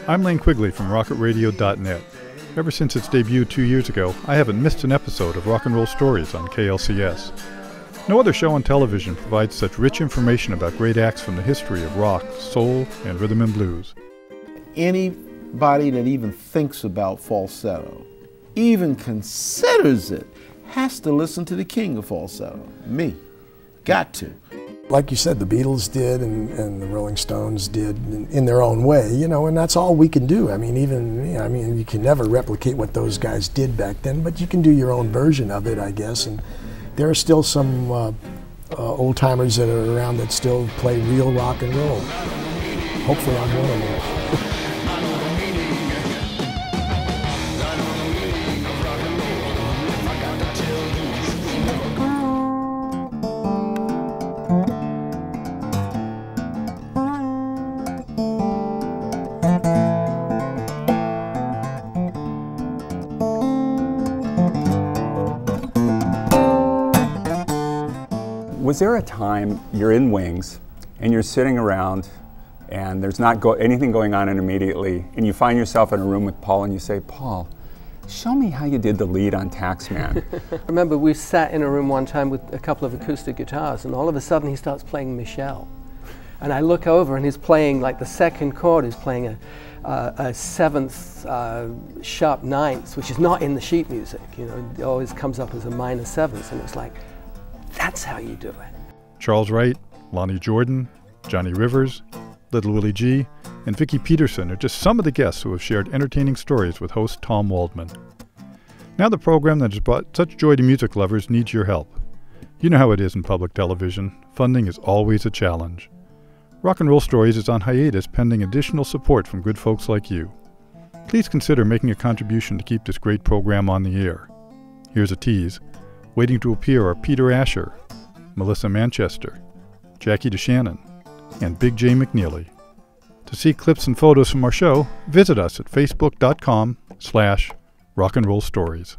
I'm Lane Quigley from RocketRadio.net. Ever since its debut 2 years ago, I haven't missed an episode of Rock and Roll Stories on KLCS. No other show on television provides such rich information about great acts from the history of rock, soul, and rhythm and blues. Anybody that even thinks about falsetto, even considers it, has to listen to the king of falsetto, me. Got to. Like you said, the Beatles did and the Rolling Stones did in their own way, you know, and that's all we can do. I mean, you can never replicate what those guys did back then, but you can do your own version of it, I guess. And there are still some old timers that are around that still play real rock and roll. Hopefully I'm one of them. Was there a time you're in Wings and you're sitting around and there's not anything going on immediately, and you find yourself in a room with Paul and you say, Paul, show me how you did the lead on Taxman? Remember, we sat in a room one time with a couple of acoustic guitars, and all of a sudden he starts playing Michelle. And I look over and he's playing, like the second chord, he's playing a seventh sharp ninth, which is not in the sheet music. You know, it always comes up as a minor seventh, and it's like, that's how you do it. Charles Wright, Lonnie Jordan, Johnny Rivers, Little Willie G, and Vicki Peterson are just some of the guests who have shared entertaining stories with host Tom Waldman. Now the program that has brought such joy to music lovers needs your help. You know how it is in public television. Funding is always a challenge. Rock and Roll Stories is on hiatus pending additional support from good folks like you. Please consider making a contribution to keep this great program on the air. Here's a tease. Waiting to appear are Peter Asher, Melissa Manchester, Jackie DeShannon, and Big J McNeely. To see clips and photos from our show, visit us at facebook.com/rockandrollstories.